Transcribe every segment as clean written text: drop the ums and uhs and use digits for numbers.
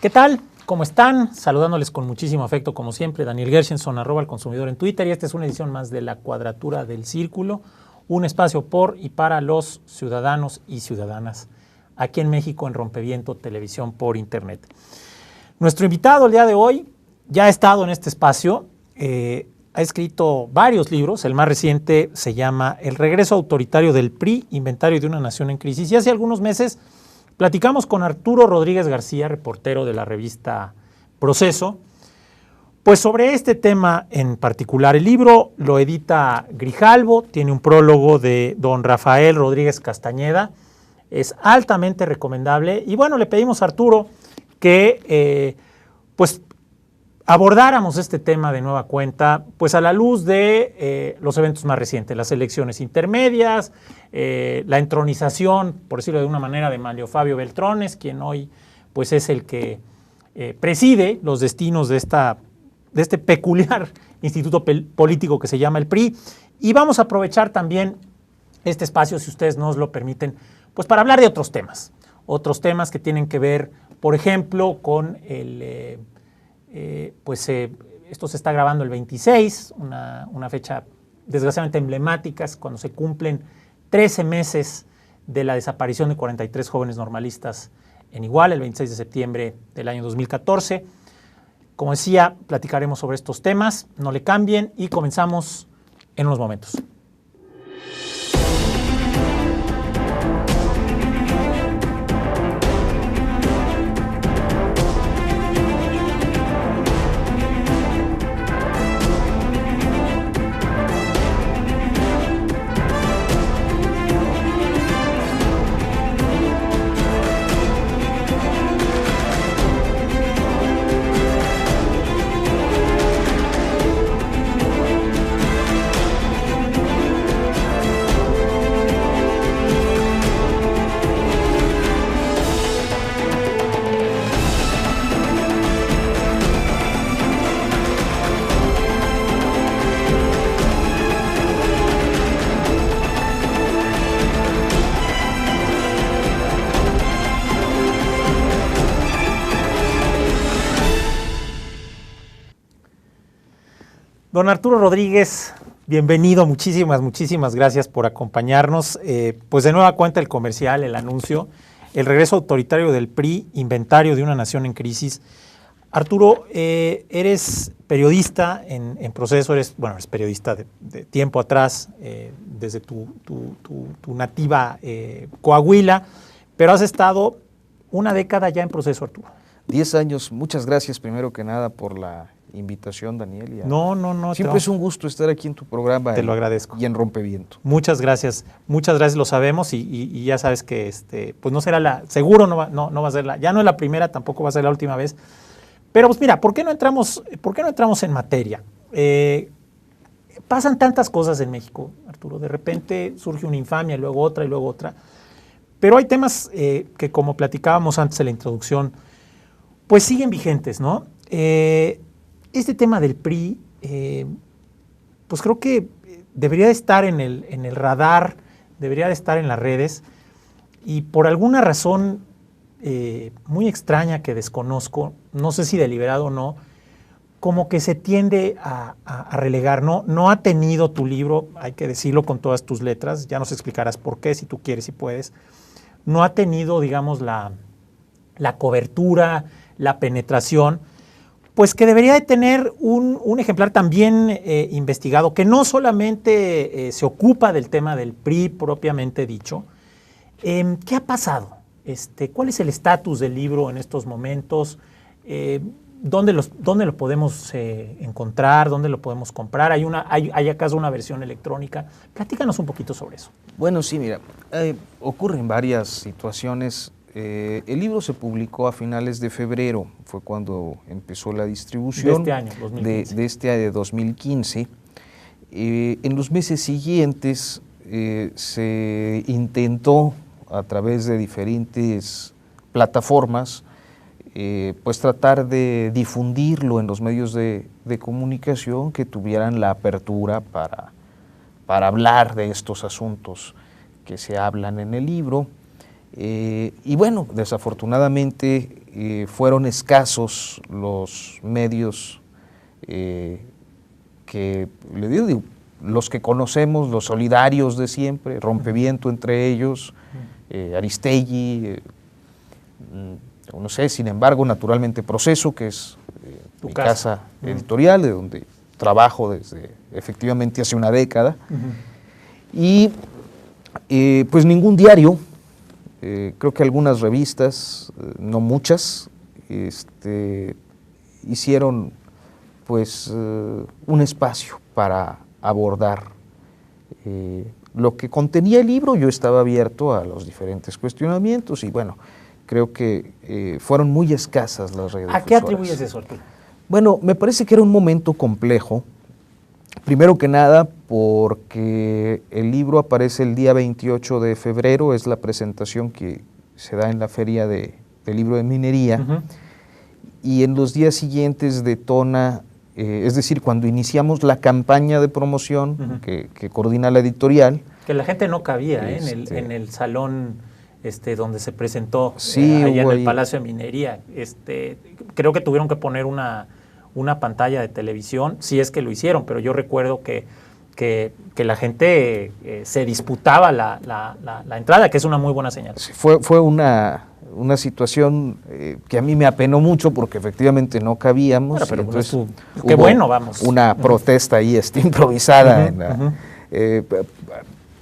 ¿Qué tal? ¿Cómo están? Saludándoles con muchísimo afecto, como siempre, Daniel Gershenson, @elconsumidor en Twitter, y esta es una edición más de La Cuadratura del Círculo, un espacio por y para los ciudadanos y ciudadanas aquí en México en Rompeviento Televisión por Internet. Nuestro invitado el día de hoy ya ha estado en este espacio, ha escrito varios libros, el más reciente se llama El regreso autoritario del PRI, inventario de una nación en crisis, y hace algunos meses platicamos con Arturo Rodríguez García, reportero de la revista Proceso, pues sobre este tema en particular. El libro lo edita Grijalbo, tiene un prólogo de don Rafael Rodríguez Castañeda, es altamente recomendable, y bueno, le pedimos a Arturo que pues abordáramos este tema de nueva cuenta, pues a la luz de los eventos más recientes, las elecciones intermedias, la entronización, por decirlo de una manera, de Manlio Fabio Beltrones, quien hoy pues es el que preside los destinos de este peculiar instituto político que se llama el PRI. Y vamos a aprovechar también este espacio, si ustedes nos lo permiten, pues para hablar de otros temas que tienen que ver, por ejemplo, con el... esto se está grabando el 26, una fecha desgraciadamente emblemática, es cuando se cumplen 13 meses de la desaparición de 43 jóvenes normalistas en Iguala, el 26 de septiembre del año 2014. Como decía, platicaremos sobre estos temas, no le cambien y comenzamos en unos momentos. Don Arturo Rodríguez, bienvenido, muchísimas gracias por acompañarnos. Pues de nueva cuenta el comercial, el anuncio, el regreso autoritario del PRI, inventario de una nación en crisis. Arturo, eres periodista en Proceso, eres periodista de tiempo atrás, desde tu nativa Coahuila, pero has estado una década ya en Proceso, Arturo. 10 años, muchas gracias primero que nada por la invitación, Daniel. No. Siempre es un gusto estar aquí en tu programa. Te lo agradezco. Y en Rompeviento. Muchas gracias, lo sabemos y ya sabes que pues no será seguro no va a ser ya no es la primera, tampoco va a ser la última vez. Pero pues mira, ¿por qué no entramos en materia? Pasan tantas cosas en México, Arturo, de repente surge una infamia, y luego otra. Pero hay temas que, como platicábamos antes en la introducción, pues siguen vigentes, ¿no? Este tema del PRI, pues creo que debería de estar en el radar, debería de estar en las redes, y por alguna razón muy extraña que desconozco, no sé si deliberado o no, como que se tiende a relegar. No ha tenido tu libro, hay que decirlo con todas tus letras, ya nos explicarás por qué, si tú quieres y puedes, no ha tenido, digamos, la cobertura, la penetración, pues que debería de tener un ejemplar también investigado, que no solamente se ocupa del tema del PRI propiamente dicho. ¿Qué ha pasado? ¿Cuál es el estatus del libro en estos momentos? ¿Dónde lo podemos encontrar? ¿Dónde lo podemos comprar? ¿Hay acaso una versión electrónica? Platícanos un poquito sobre eso. Bueno, sí, mira, ocurren varias situaciones. El libro se publicó a finales de febrero, fue cuando empezó la distribución de este año, 2015. de este año de 2015. En los meses siguientes se intentó a través de diferentes plataformas pues tratar de difundirlo en los medios de comunicación que tuvieran la apertura para hablar de estos asuntos que se hablan en el libro. Y bueno, desafortunadamente fueron escasos los medios que, le digo, los que conocemos, los solidarios de siempre, Rompeviento entre ellos, Aristegui, no sé, sin embargo, naturalmente Proceso, que es mi casa editorial, de donde trabajo desde efectivamente hace una década, y pues ningún diario, creo que algunas revistas, no muchas, hicieron pues un espacio para abordar lo que contenía el libro. Yo estaba abierto a los diferentes cuestionamientos y bueno, creo que fueron muy escasas las redes. ¿A qué atribuyes eso, Arturo? Bueno, me parece que era un momento complejo, primero que nada porque el libro aparece el día 28 de febrero, es la presentación que se da en la Feria del Libro de Minería, y en los días siguientes detona, es decir, cuando iniciamos la campaña de promoción que coordina la editorial. Que la gente no cabía en el salón donde se presentó, sí, allá en el Palacio de Minería. Creo que tuvieron que poner una pantalla de televisión, si es que lo hicieron, pero yo recuerdo que la gente se disputaba la entrada, que es una muy buena señal. Sí, fue una situación que a mí me apenó mucho porque efectivamente no cabíamos. Bueno, pero entonces qué bueno, vamos. Una protesta ahí improvisada,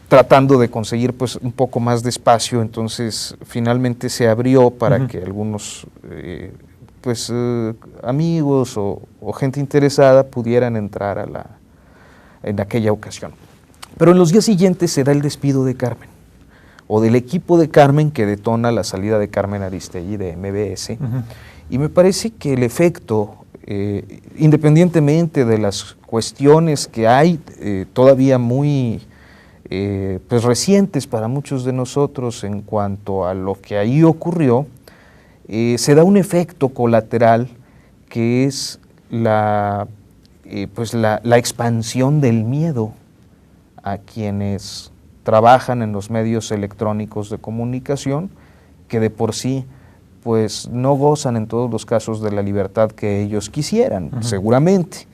tratando de conseguir pues un poco más de espacio. Entonces finalmente se abrió para que algunos amigos o gente interesada pudieran entrar en aquella ocasión. Pero en los días siguientes se da el despido de Carmen, o del equipo de Carmen, que detona la salida de Carmen Aristegui de MBS. Y me parece que el efecto, independientemente de las cuestiones que hay todavía muy pues recientes para muchos de nosotros en cuanto a lo que ahí ocurrió, se da un efecto colateral que es la expansión del miedo a quienes trabajan en los medios electrónicos de comunicación, que de por sí pues no gozan en todos los casos de la libertad que ellos quisieran, seguramente.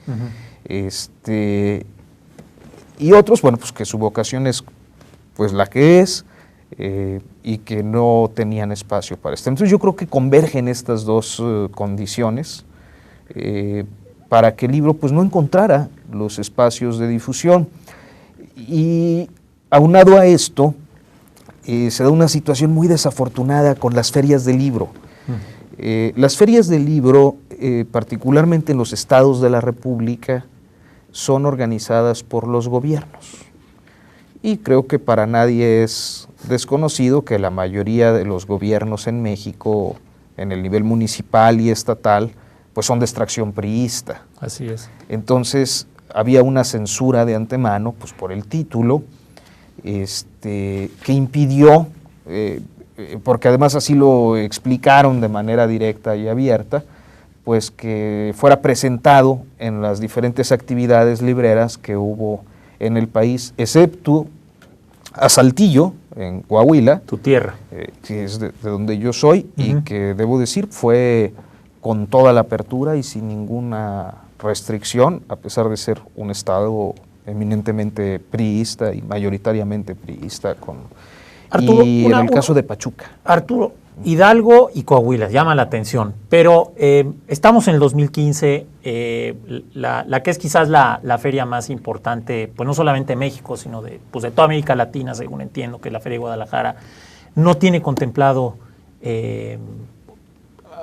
Y otros, bueno, pues que su vocación es pues la que es, y que no tenían espacio para esto. Entonces yo creo que convergen estas dos condiciones para que el libro pues no encontrara los espacios de difusión. Y aunado a esto, se da una situación muy desafortunada con las ferias del libro. Las ferias del libro, particularmente en los estados de la República, son organizadas por los gobiernos. Y creo que para nadie es desconocido que la mayoría de los gobiernos en México, en el nivel municipal y estatal, pues son de extracción priista. Así es. Entonces había una censura de antemano, pues por el título, que impidió, porque además así lo explicaron de manera directa y abierta, pues que fuera presentado en las diferentes actividades libreras que hubo en el país, excepto a Saltillo, en Coahuila. Tu tierra. Que es de donde yo soy, y que debo decir fue con toda la apertura y sin ninguna restricción, a pesar de ser un estado eminentemente priista y mayoritariamente priista. Arturo, y en el caso de Pachuca. Arturo, Hidalgo y Coahuila llama la atención, pero estamos en el 2015, la que es quizás la feria más importante, pues no solamente de México, sino de toda América Latina, según entiendo, que es la Feria de Guadalajara, no tiene contemplado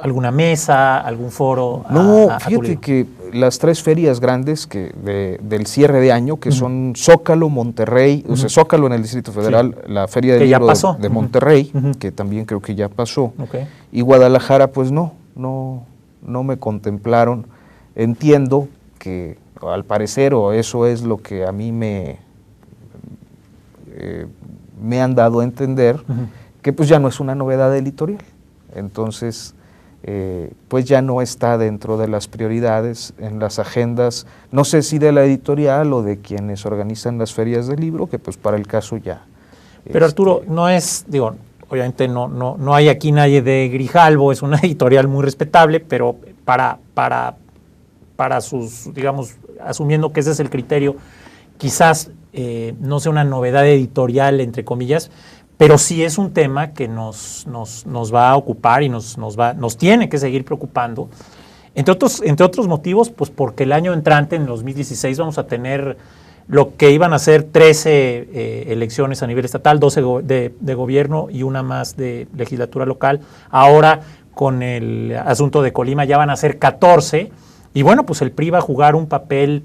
alguna mesa, algún foro. No, fíjate que las tres ferias grandes del cierre de año, que son Zócalo, Monterrey, o sea, Zócalo en el Distrito Federal, la Feria del Libro de Monterrey, que también creo que ya pasó, y Guadalajara, pues no me contemplaron. Entiendo que al parecer, o eso es lo que a mí me han dado a entender, que pues ya no es una novedad editorial. Entonces, pues ya no está dentro de las prioridades en las agendas, no sé si de la editorial o de quienes organizan las ferias del libro, que pues para el caso ya. Pero Arturo, no es, obviamente no hay aquí nadie de Grijalbo, es una editorial muy respetable, pero para sus, digamos, asumiendo que ese es el criterio, quizás no sea una novedad editorial, entre comillas, pero sí es un tema que nos va a ocupar y nos tiene que seguir preocupando. Entre otros motivos, pues porque el año entrante, en 2016, vamos a tener lo que iban a ser 13 elecciones a nivel estatal, 12 de gobierno y una más de legislatura local. Ahora, con el asunto de Colima, ya van a ser 14. Y bueno, pues el PRI va a jugar un papel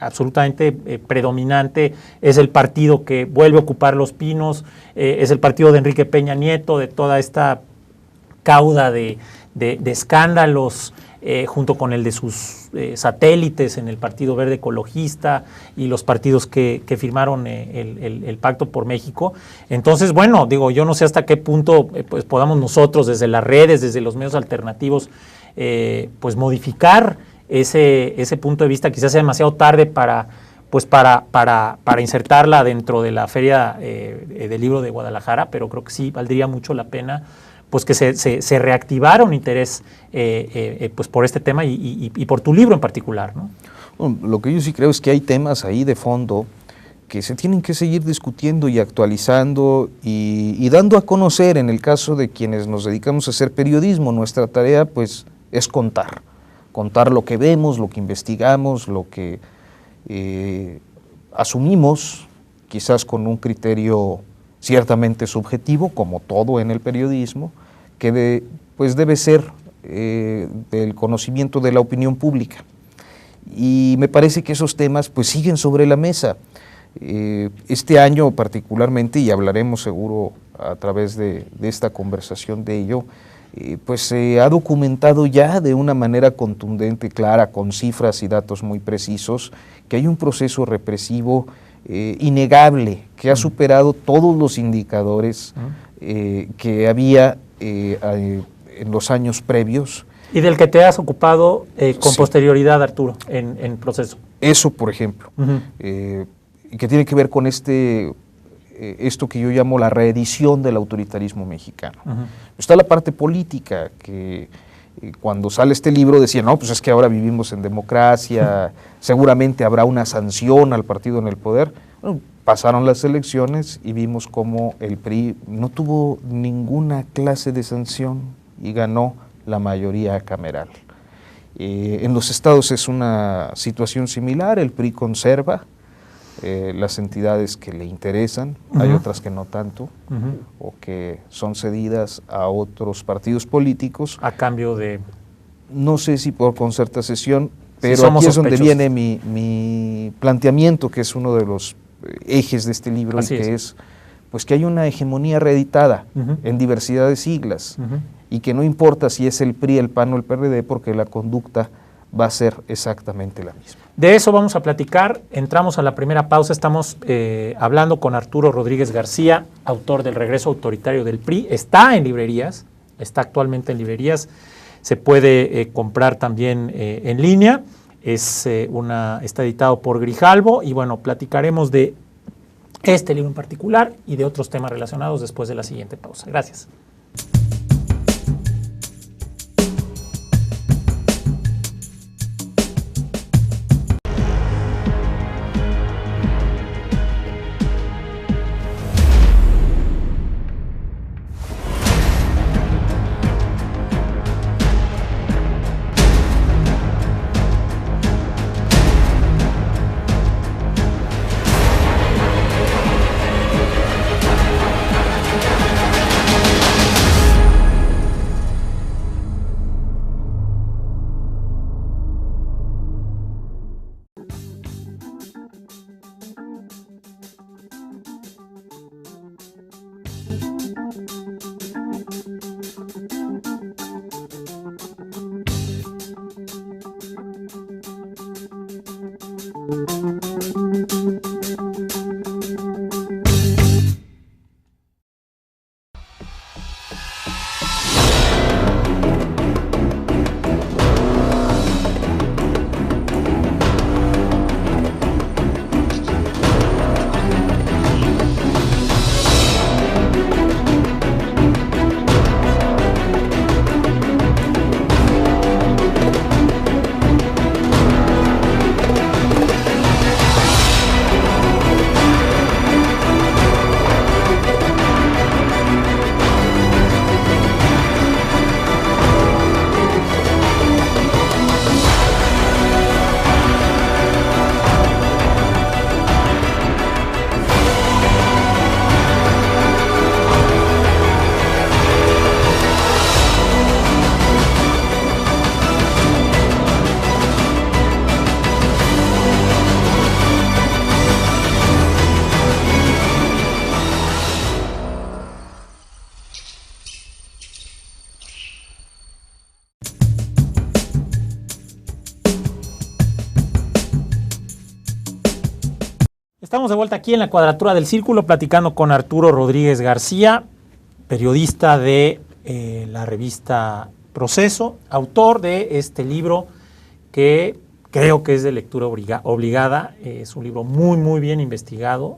absolutamente predominante. Es el partido que vuelve a ocupar Los Pinos, es el partido de Enrique Peña Nieto, de toda esta cauda de escándalos, junto con el de sus satélites en el Partido Verde Ecologista y los partidos que firmaron el Pacto por México. Entonces, bueno, digo, yo no sé hasta qué punto pues podamos nosotros, desde las redes, desde los medios alternativos, pues modificar ese punto de vista. Quizás sea demasiado tarde para insertarla dentro de la Feria del Libro de Guadalajara, pero creo que sí valdría mucho la pena pues que se reactivara un interés pues por este tema y por tu libro en particular, ¿no? Bueno, lo que yo sí creo es que hay temas ahí de fondo que se tienen que seguir discutiendo y actualizando y dando a conocer. En el caso de quienes nos dedicamos a hacer periodismo, nuestra tarea pues es contar lo que vemos, lo que investigamos, lo que asumimos, quizás con un criterio ciertamente subjetivo, como todo en el periodismo, que pues debe ser del conocimiento de la opinión pública. Y me parece que esos temas pues siguen sobre la mesa. Este año particularmente, y hablaremos seguro a través de esta conversación de ello, pues se ha documentado ya de una manera contundente, clara, con cifras y datos muy precisos, que hay un proceso represivo innegable, que ha superado todos los indicadores que había en los años previos. Y del que te has ocupado con Sí. posterioridad, Arturo, en proceso. Eso, por ejemplo, que tiene que ver con esto que yo llamo la reedición del autoritarismo mexicano. Está la parte política, que cuando sale este libro decía, no, pues es que ahora vivimos en democracia, seguramente habrá una sanción al partido en el poder. Bueno, pasaron las elecciones y vimos cómo el PRI no tuvo ninguna clase de sanción y ganó la mayoría cameral. En los estados es una situación similar, el PRI conserva las entidades que le interesan, hay otras que no tanto, o que son cedidas a otros partidos políticos. A cambio de... No sé si por concertación, pero Sí, somos aquí es donde sospechosos. viene mi planteamiento, que es uno de los ejes de este libro, Así y que es. es pues que hay una hegemonía reeditada en diversidad de siglas, y que no importa si es el PRI, el PAN o el PRD, porque la conducta va a ser exactamente la misma. De eso vamos a platicar. Entramos a la primera pausa. Estamos hablando con Arturo Rodríguez García, autor del Regreso Autoritario del PRI. Está en librerías, está actualmente en librerías. Se puede comprar también en línea. Está editado por Grijalbo. Y bueno, platicaremos de este libro en particular y de otros temas relacionados después de la siguiente pausa. Gracias. Estamos de vuelta aquí en la Cuadratura del Círculo platicando con Arturo Rodríguez García, periodista de la revista Proceso, autor de este libro que creo que es de lectura obligada. Es un libro muy bien investigado,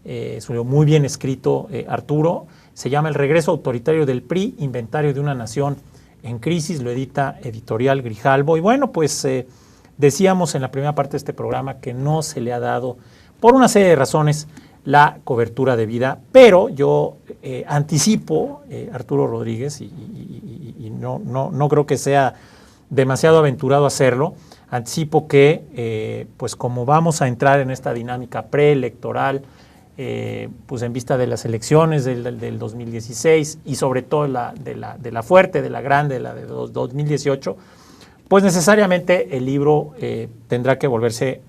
es un libro muy bien escrito, Arturo. Se llama El regreso autoritario del PRI, inventario de una nación en crisis, lo edita Editorial Grijalbo. Y bueno, pues decíamos en la primera parte de este programa que no se le ha dado, por una serie de razones, la cobertura debida, pero yo anticipo, Arturo Rodríguez, y no creo que sea demasiado aventurado hacerlo, anticipo que, pues como vamos a entrar en esta dinámica preelectoral, pues en vista de las elecciones del 2016 y sobre todo de la fuerte, de la grande, de la de 2018, pues necesariamente el libro tendrá que volverse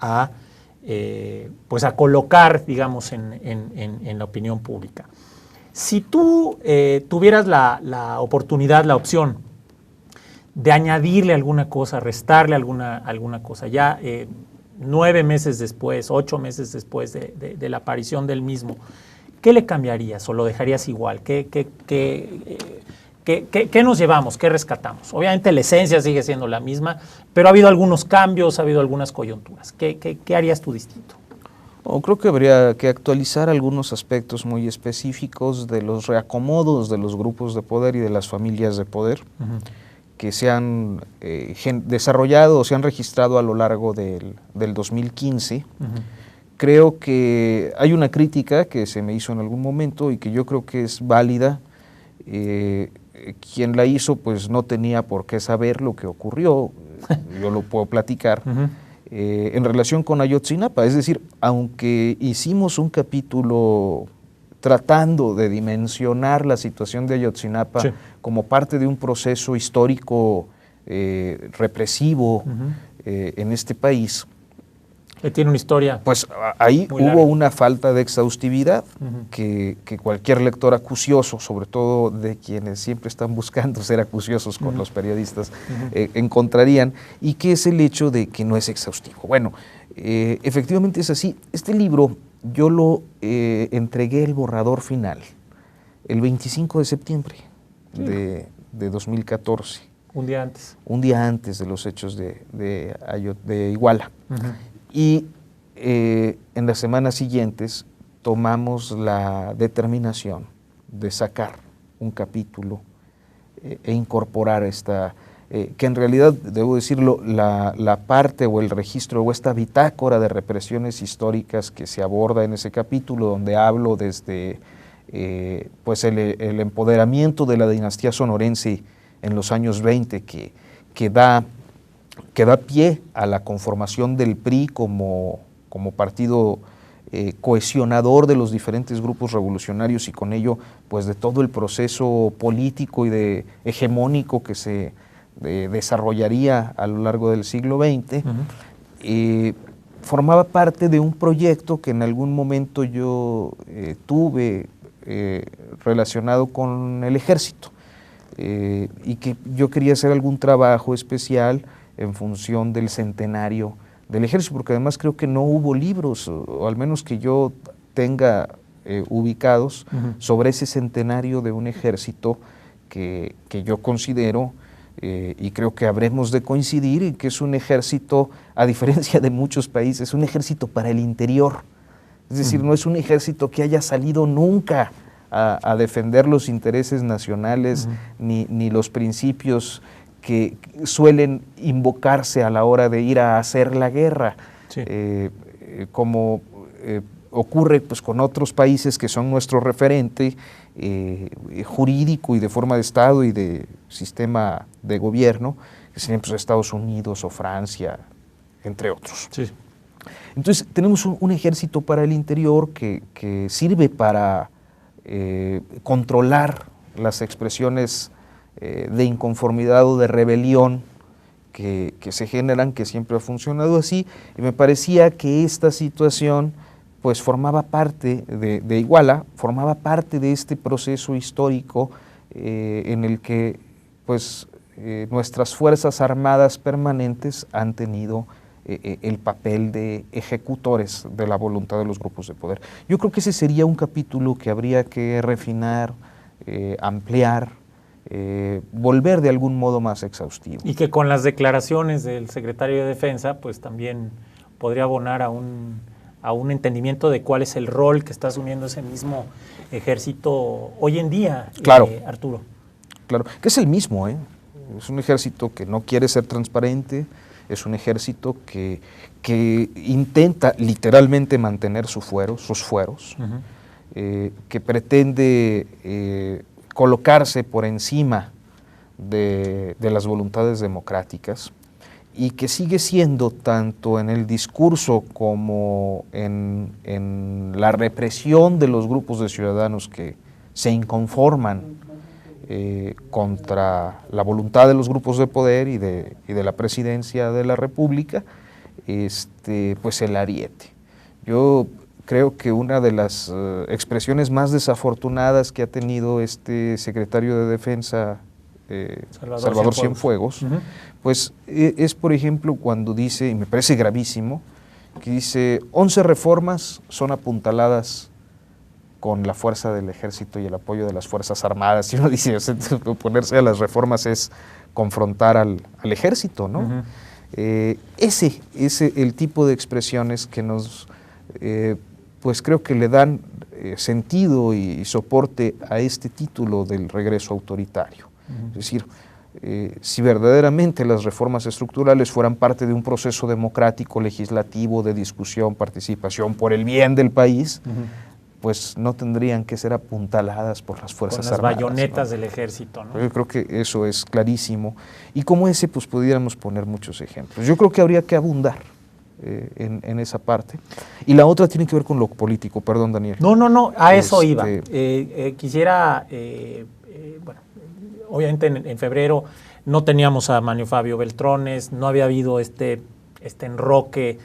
pues a colocar, digamos, en la opinión pública. Si tú tuvieras la oportunidad, la opción de añadirle alguna cosa, restarle alguna cosa, ya 9 meses después, 8 meses después de la aparición del mismo, ¿qué le cambiarías o lo dejarías igual? ¿Qué nos llevamos? ¿Qué rescatamos? Obviamente la esencia sigue siendo la misma, pero ha habido algunos cambios, ha habido algunas coyunturas. ¿Qué harías tú distinto? Creo que habría que actualizar algunos aspectos muy específicos de los reacomodos de los grupos de poder y de las familias de poder que se han desarrollado o se han registrado a lo largo del 2015. Creo que hay una crítica que se me hizo en algún momento y que yo creo que es válida. Quien la hizo pues no tenía por qué saber lo que ocurrió, yo lo puedo platicar, en relación con Ayotzinapa. Es decir, aunque hicimos un capítulo tratando de dimensionar la situación de Ayotzinapa como parte de un proceso histórico represivo en este país, tiene una historia. Pues ahí hubo una falta de exhaustividad que cualquier lector acucioso, sobre todo de quienes siempre están buscando ser acuciosos con los periodistas, encontrarían, y que es el hecho de que no es exhaustivo. Bueno, efectivamente es así. Este libro yo lo entregué el borrador final el 25 de septiembre de 2014. Un día antes. Un día antes de los hechos de Iguala. Y en las semanas siguientes tomamos la determinación de sacar un capítulo e incorporar esta, que en realidad, debo decirlo, la parte o el registro o esta bitácora de represiones históricas que se aborda en ese capítulo, donde hablo desde pues el empoderamiento de la dinastía sonorense en los años 20, que da pie a la conformación del PRI como partido cohesionador de los diferentes grupos revolucionarios y con ello pues de todo el proceso político y hegemónico que se desarrollaría a lo largo del siglo XX. Formaba parte de un proyecto que en algún momento yo tuve relacionado con el ejército y que yo quería hacer algún trabajo especial en función del centenario del ejército, porque además creo que no hubo libros, o al menos que yo tenga ubicados, sobre ese centenario de un ejército que yo considero, y creo que habremos de coincidir, en que es un ejército, a diferencia de muchos países, un ejército para el interior. Es decir, no es un ejército que haya salido nunca a defender los intereses nacionales, ni los principios que suelen invocarse a la hora de ir a hacer la guerra, como ocurre pues, con otros países que son nuestro referente jurídico y de forma de Estado y de sistema de gobierno, que serían pues, Estados Unidos o Francia, entre otros. Entonces tenemos un ejército para el interior que sirve para controlar las expresiones de inconformidad o de rebelión que se generan, que siempre ha funcionado así, y me parecía que esta situación pues formaba parte de Iguala, formaba parte de este proceso histórico en el que pues nuestras Fuerzas Armadas permanentes han tenido el papel de ejecutores de la voluntad de los grupos de poder. Yo creo que ese sería un capítulo que habría que refinar, ampliar, volver de algún modo más exhaustivo. Y que con las declaraciones del secretario de Defensa, pues también podría abonar a un entendimiento de cuál es el rol que está asumiendo ese mismo ejército hoy en día, claro, Arturo. Claro, que es el mismo, ¿eh? Es un ejército que no quiere ser transparente, es un ejército que intenta literalmente mantener sus fueros, que pretende colocarse por encima de las voluntades democráticas y que sigue siendo, tanto en el discurso como en la represión de los grupos de ciudadanos que se inconforman contra la voluntad de los grupos de poder y de la presidencia de la República, pues el ariete. Yo creo que una de las expresiones más desafortunadas que ha tenido este secretario de Defensa, Salvador Cienfuegos, pues es, por ejemplo, cuando dice, y me parece gravísimo, que dice 11 reformas son apuntaladas con la fuerza del ejército y el apoyo de las Fuerzas Armadas. Y uno dice, oponerse a las reformas es confrontar al ejército, ¿no? Ese el tipo de expresiones que nos, pues creo que le dan sentido y soporte a este título del regreso autoritario. Es decir, si verdaderamente las reformas estructurales fueran parte de un proceso democrático, legislativo, de discusión, participación por el bien del país, pues no tendrían que ser apuntaladas por las Fuerzas Armadas. Con las bayonetas, ¿no?, del ejército, ¿no? Yo creo que eso es clarísimo. Y como ese, pues pudiéramos poner muchos ejemplos. Yo creo que habría que abundar en esa parte. Y la otra tiene que ver con lo político. Perdón, Daniel. No, a eso iba. Quisiera, bueno, obviamente en febrero no teníamos a Manlio Fabio Beltrones, no había habido este enroque.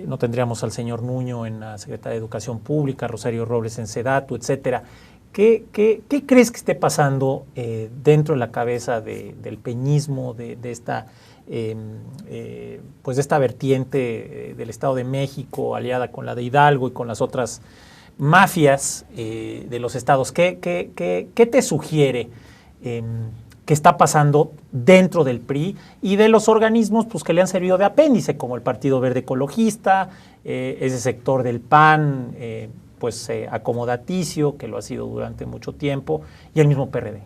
No tendríamos al señor Nuño en la Secretaría de Educación Pública, Rosario Robles en Sedatu, etcétera. ¿Qué crees que esté pasando dentro de la cabeza del peñismo, de esta pues de esta vertiente del Estado de México, aliada con la de Hidalgo y con las otras mafias de los estados? ¿Qué te sugiere que está pasando dentro del PRI y de los organismos pues, que le han servido de apéndice, como el Partido Verde Ecologista, ese sector del PAN, acomodaticio, que lo ha sido durante mucho tiempo, y el mismo PRD?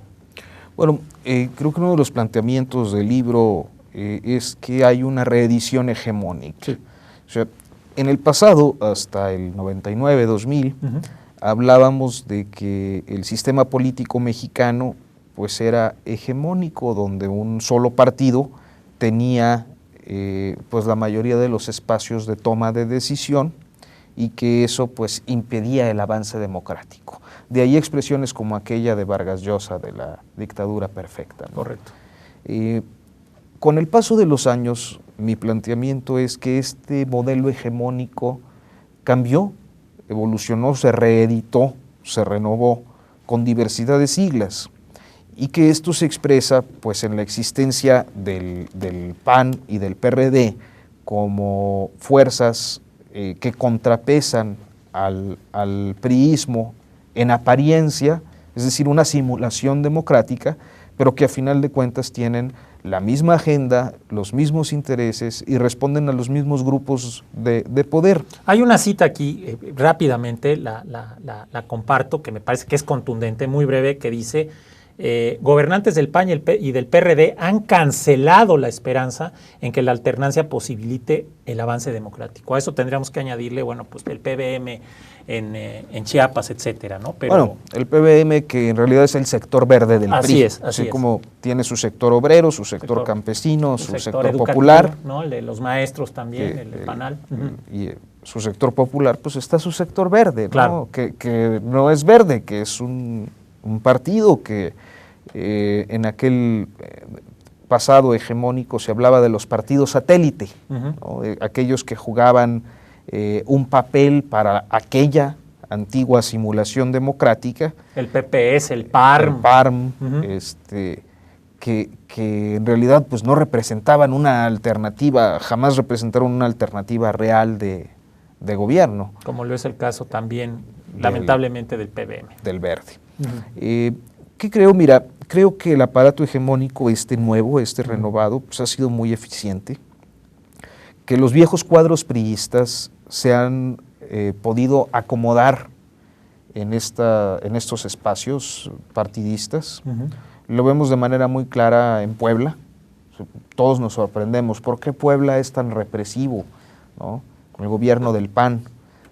Bueno, creo que uno de los planteamientos del libro es que hay una reedición hegemónica. Sí. O sea, en el pasado, hasta el 99, 2000, hablábamos de que el sistema político mexicano pues era hegemónico, donde un solo partido tenía pues la mayoría de los espacios de toma de decisión y que eso pues impedía el avance democrático. De ahí expresiones como aquella de Vargas Llosa de la dictadura perfecta, ¿no? Correcto. Con el paso de los años, mi planteamiento es que este modelo hegemónico cambió, evolucionó, se reeditó, se renovó con diversidad de siglas, y que esto se expresa pues en la existencia del PAN y del PRD como fuerzas que contrapesan al priismo en apariencia, es decir, una simulación democrática, pero que a final de cuentas tienen la misma agenda, los mismos intereses y responden a los mismos grupos de poder. Hay una cita aquí, rápidamente, la comparto, que me parece que es contundente, muy breve, que dice: gobernantes del PAN y del PRD han cancelado la esperanza en que la alternancia posibilite el avance democrático. A eso tendríamos que añadirle, bueno, pues el PBM en Chiapas, etcétera, ¿no? Pero, bueno, el PBM, que en realidad es el sector verde del PRI. Así es. Como tiene su sector obrero, su sector campesino, su sector popular, ¿no? El de los maestros también, el PANAL. Y su sector popular, pues está su sector verde, ¿no? Claro. Que no es verde, que es un partido que en aquel pasado hegemónico se hablaba de los partidos satélite, ¿no? De aquellos que jugaban un papel para aquella antigua simulación democrática. El PPS, el PARM. El PARM, que en realidad pues no representaban una alternativa, jamás representaron una alternativa real de gobierno. Como lo es el caso también, lamentablemente, del PBM. Del Verde. ¿Qué creo? Mira, creo que el aparato hegemónico, nuevo, renovado, pues ha sido muy eficiente, que los viejos cuadros priistas se han podido acomodar en estos espacios partidistas. Lo vemos de manera muy clara en Puebla. Todos nos sorprendemos. ¿Por qué Puebla es tan represivo, ¿no? Con el gobierno del PAN?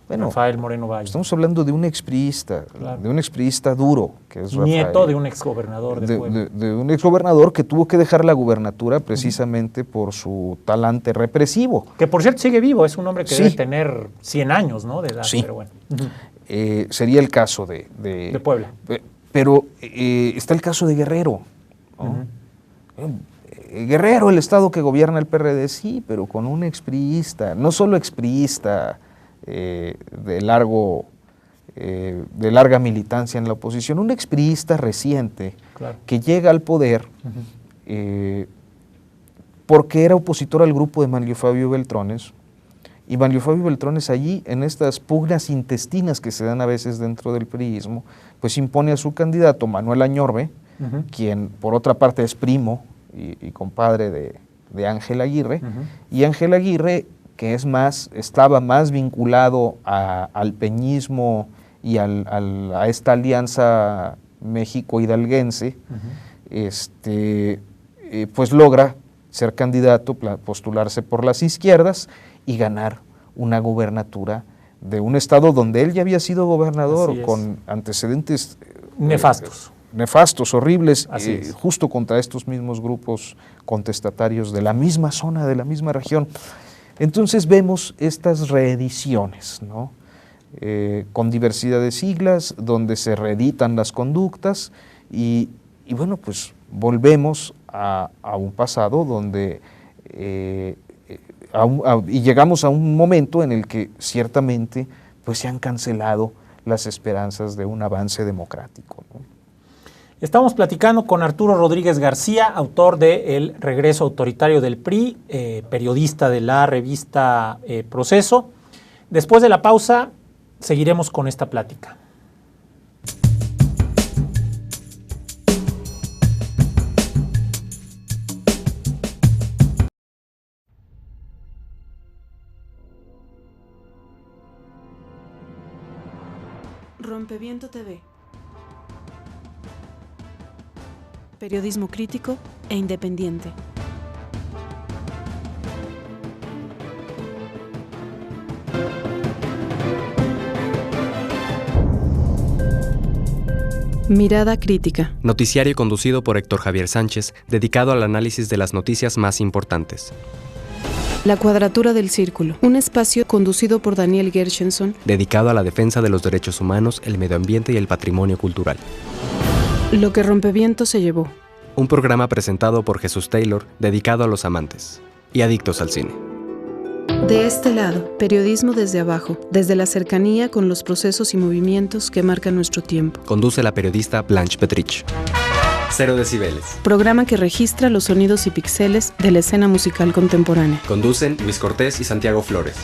Bueno, Rafael Moreno Valle. Estamos hablando de un expriista, claro, de un expriista duro, que es nieto Rafael, de un exgobernador de Puebla. De un exgobernador que tuvo que dejar la gubernatura precisamente por su talante represivo. Que por cierto sigue vivo, es un hombre que debe tener 100 años, ¿no?, de edad, sí. Pero bueno. Sería el caso de Puebla. Pero está el caso de Guerrero, ¿no? Guerrero, el estado que gobierna el PRD, sí, pero con un expriista, no solo expriista de larga militancia en la oposición, un expriista reciente, claro, que llega al poder porque era opositor al grupo de Manlio Fabio Beltrones, y Manlio Fabio Beltrones allí, en estas pugnas intestinas que se dan a veces dentro del priismo, pues impone a su candidato Manuel Añorbe, quien por otra parte es primo y compadre de Ángel Aguirre, y Ángel Aguirre, que estaba más vinculado al peñismo y a esta alianza México-hidalguense, pues logra ser candidato, postularse por las izquierdas y ganar una gubernatura de un estado donde él ya había sido gobernador, con antecedentes nefastos, horribles, justo contra estos mismos grupos contestatarios de la misma zona, de la misma región. Entonces vemos estas reediciones, ¿no? Con diversidad de siglas, donde se reeditan las conductas y bueno, pues volvemos a un pasado donde y llegamos a un momento en el que ciertamente pues se han cancelado las esperanzas de un avance democrático, ¿no? Estamos platicando con Arturo Rodríguez García, autor de El regreso autoritario del PRI, periodista de la revista Proceso. Después de la pausa, seguiremos con esta plática. Rompeviento TV. Periodismo crítico e independiente. Mirada crítica. Noticiario conducido por Héctor Javier Sánchez, dedicado al análisis de las noticias más importantes. La Cuadratura del Círculo, un espacio conducido por Daniel Gershenson, dedicado a la defensa de los derechos humanos, el medio ambiente y el patrimonio cultural. Lo que Rompeviento se llevó. Un programa presentado por Jesús Taylor, dedicado a los amantes y adictos al cine. De este lado, periodismo desde abajo, desde la cercanía con los procesos y movimientos que marcan nuestro tiempo. Conduce la periodista Blanche Petrich. 0 decibeles. Programa que registra los sonidos y píxeles de la escena musical contemporánea. Conducen Luis Cortés y Santiago Flores.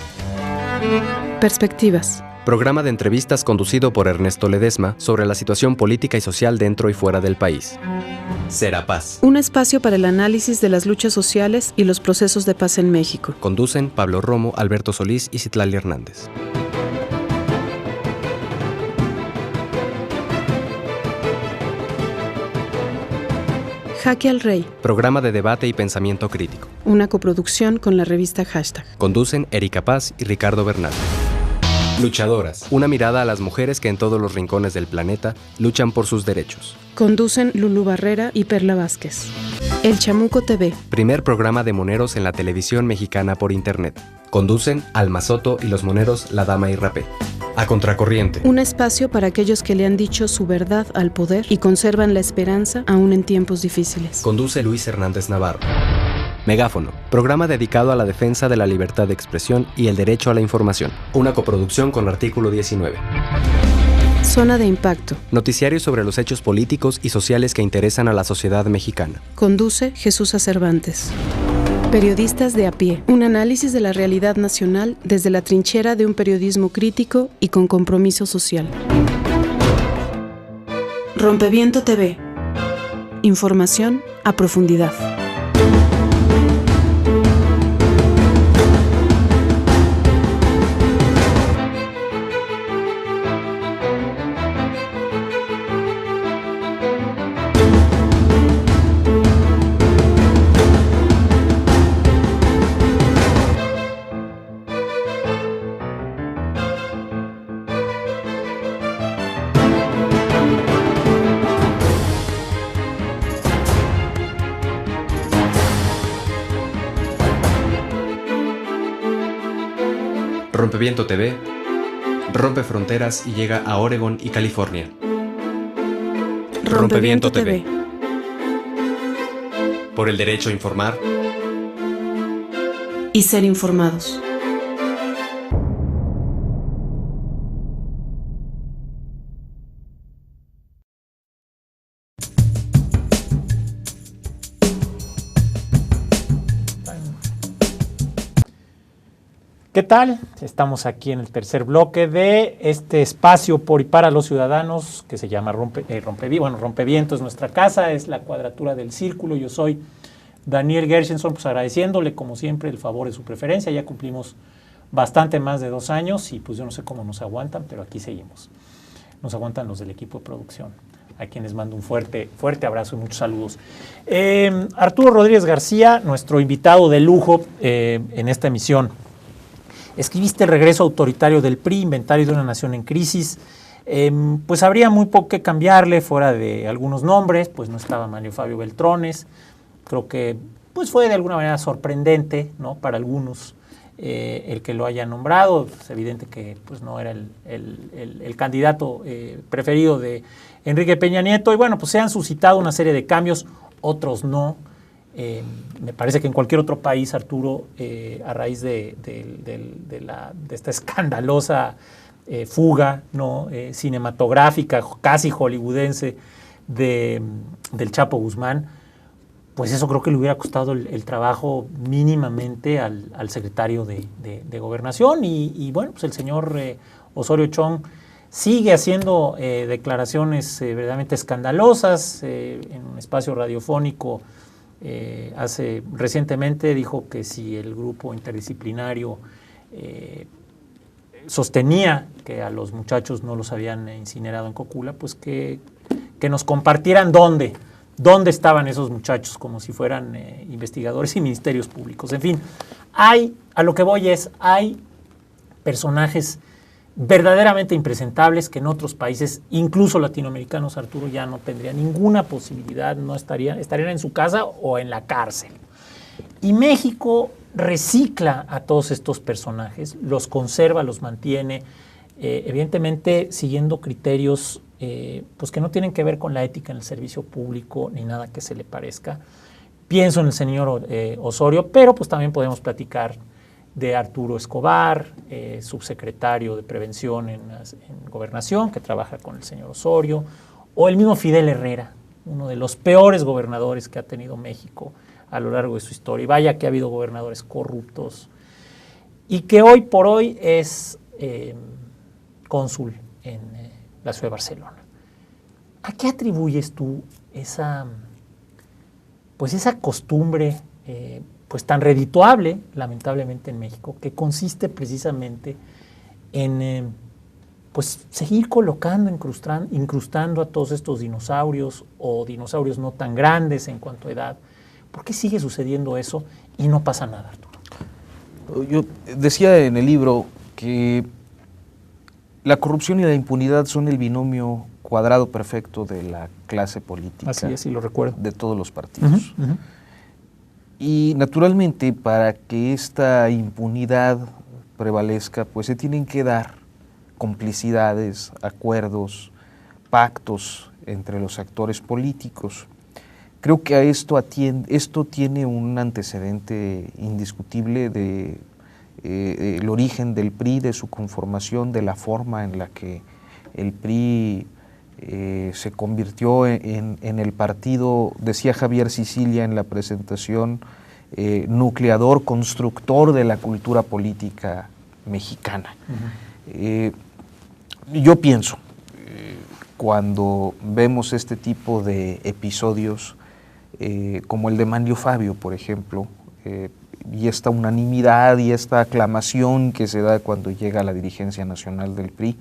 Perspectivas. Programa de entrevistas conducido por Ernesto Ledesma sobre la situación política y social dentro y fuera del país. Serapaz. Un espacio para el análisis de las luchas sociales y los procesos de paz en México. Conducen Pablo Romo, Alberto Solís y Citlali Hernández. Jaque al Rey. Programa de debate y pensamiento crítico. Una coproducción con la revista Hashtag. Conducen Erika Paz y Ricardo Bernal. Luchadoras. Una mirada a las mujeres que en todos los rincones del planeta luchan por sus derechos. Conducen Lulú Barrera y Perla Vázquez. El Chamuco TV. Primer programa de moneros en la televisión mexicana por internet. Conducen Alma Soto y los moneros La Dama y Rapé. A Contracorriente. Un espacio para aquellos que le han dicho su verdad al poder y conservan la esperanza aún en tiempos difíciles. Conduce Luis Hernández Navarro. Megáfono, programa dedicado a la defensa de la libertad de expresión y el derecho a la información. Una coproducción con Artículo 19. Zona de Impacto. Noticiario sobre los hechos políticos y sociales que interesan a la sociedad mexicana. Conduce Jesús Cervantes. Periodistas de a pie. Un análisis de la realidad nacional desde la trinchera de un periodismo crítico y con compromiso social. Rompeviento TV. Información a profundidad. Rompeviento TV rompe fronteras y llega a Oregon y California. Rompeviento TV. Por el derecho a informar Y ser informados. ¿Qué tal? Estamos aquí en el tercer bloque de este espacio por y para los ciudadanos que se llama Rompeviento es nuestra casa, es la cuadratura del círculo. Yo soy Daniel Gershenson, pues agradeciéndole como siempre el favor de su preferencia. Ya cumplimos bastante más de 2 años y pues yo no sé cómo nos aguantan, pero aquí seguimos. Nos aguantan los del equipo de producción, a quienes mando un fuerte abrazo y muchos saludos. Arturo Rodríguez García, nuestro invitado de lujo en esta emisión. Escribiste El regreso autoritario del PRI, inventario de una nación en crisis. Pues habría muy poco que cambiarle fuera de algunos nombres, pues no estaba Mario Fabio Beltrones. Creo que pues fue de alguna manera sorprendente, ¿no?, para algunos el que lo haya nombrado. Es evidente que pues no era el candidato preferido de Enrique Peña Nieto. Y bueno, pues se han suscitado una serie de cambios, otros no. Me parece que en cualquier otro país, Arturo, a raíz de esta escandalosa fuga, ¿no?, cinematográfica, casi hollywoodense, del Chapo Guzmán, pues eso creo que le hubiera costado el trabajo mínimamente al secretario de Gobernación. Y bueno, pues el señor Osorio Chong sigue haciendo declaraciones verdaderamente escandalosas en un espacio radiofónico. Recientemente dijo que si el grupo interdisciplinario sostenía que a los muchachos no los habían incinerado en Cocula, pues que nos compartieran dónde estaban esos muchachos, como si fueran investigadores y ministerios públicos. En fin, hay personajes verdaderamente impresentables que en otros países, incluso latinoamericanos, Arturo, ya no tendrían ninguna posibilidad, no estarían en su casa o en la cárcel. Y México recicla a todos estos personajes, los conserva, los mantiene, evidentemente siguiendo criterios pues que no tienen que ver con la ética en el servicio público ni nada que se le parezca. Pienso en el señor Osorio, pero pues también podemos platicar de Arturo Escobar, subsecretario de Prevención en Gobernación, que trabaja con el señor Osorio, o el mismo Fidel Herrera, uno de los peores gobernadores que ha tenido México a lo largo de su historia. Y vaya que ha habido gobernadores corruptos, y que hoy por hoy es cónsul en la ciudad de Barcelona. ¿A qué atribuyes tú esa costumbre pues tan redituable, lamentablemente, en México, que consiste precisamente en pues seguir colocando, incrustando a todos estos dinosaurios o dinosaurios no tan grandes en cuanto a edad? ¿Por qué sigue sucediendo eso y no pasa nada, Arturo? Yo decía en el libro que la corrupción y la impunidad son el binomio cuadrado perfecto de la clase política. Así es, sí lo recuerdo. De todos los partidos. Y naturalmente, para que esta impunidad prevalezca, pues se tienen que dar complicidades, acuerdos, pactos entre los actores políticos. Creo que a esto tiene un antecedente indiscutible de el origen del PRI, de su conformación, de la forma en la que el PRI se convirtió en el partido, decía Javier Sicilia en la presentación, nucleador, constructor de la cultura política mexicana. Yo pienso, cuando vemos este tipo de episodios, como el de Manlio Fabio, por ejemplo, y esta unanimidad y esta aclamación que se da cuando llega a la dirigencia nacional del PRI,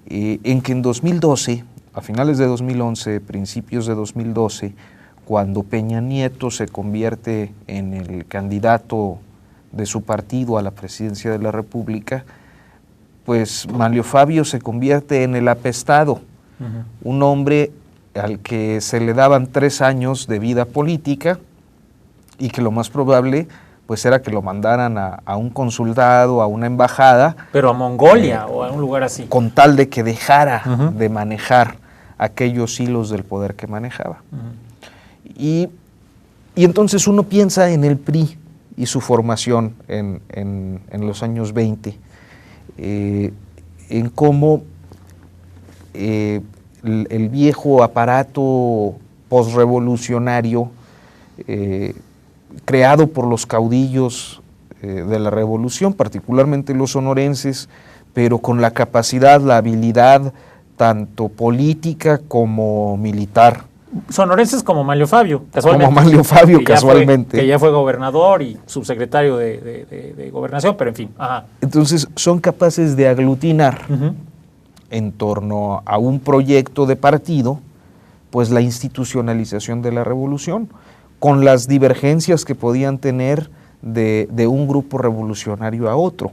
en que en 2012, a finales de 2011, principios de 2012, cuando Peña Nieto se convierte en el candidato de su partido a la presidencia de la República, pues Manlio Fabio se convierte en el apestado, un hombre al que se le daban 3 años de vida política y que lo más probable pues era que lo mandaran a un consulado, a una embajada. Pero a Mongolia o a un lugar así. Con tal de que dejara de manejar aquellos hilos del poder que manejaba. Y entonces uno piensa en el PRI y su formación en los años 20, en cómo el viejo aparato posrevolucionario creado por los caudillos de la revolución, particularmente los sonorenses, pero con la capacidad, la habilidad tanto política como militar. Sonorenses como Manlio Fabio, casualmente. Como Manlio Fabio, casualmente. Que ya fue gobernador y subsecretario de Gobernación, pero en fin. Ajá. Entonces son capaces de aglutinar en torno a un proyecto de partido, pues la institucionalización de la revolución, con las divergencias que podían tener de un grupo revolucionario a otro.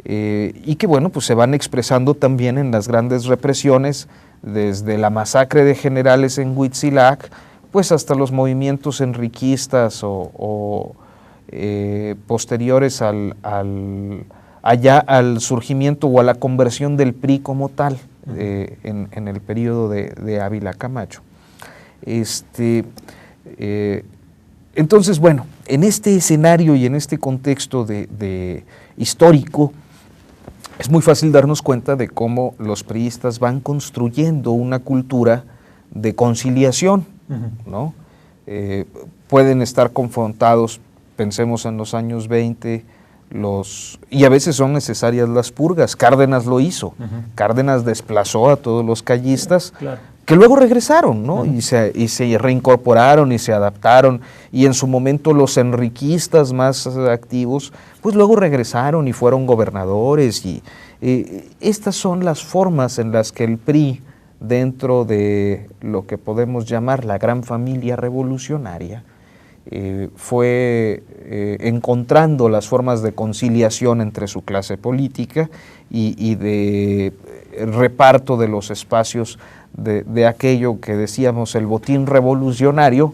Y que bueno, pues se van expresando también en las grandes represiones, desde la masacre de generales en Huitzilac, pues hasta los movimientos enriquistas o posteriores al surgimiento o a la conversión del PRI como tal, en el periodo de Ávila Camacho. Entonces, bueno, en este escenario y en este contexto histórico, es muy fácil darnos cuenta de cómo los priistas van construyendo una cultura de conciliación, ¿no? Pueden estar confrontados, pensemos en los años 20, y a veces son necesarias las purgas. Cárdenas lo hizo. Cárdenas desplazó a todos los callistas, que luego regresaron, ¿no? Y se reincorporaron y se adaptaron, y en su momento los enriquistas más activos, pues luego regresaron y fueron gobernadores, y estas son las formas en las que el PRI, dentro de lo que podemos llamar la gran familia revolucionaria, fue encontrando las formas de conciliación entre su clase política y de reparto de los espacios de aquello que decíamos el botín revolucionario,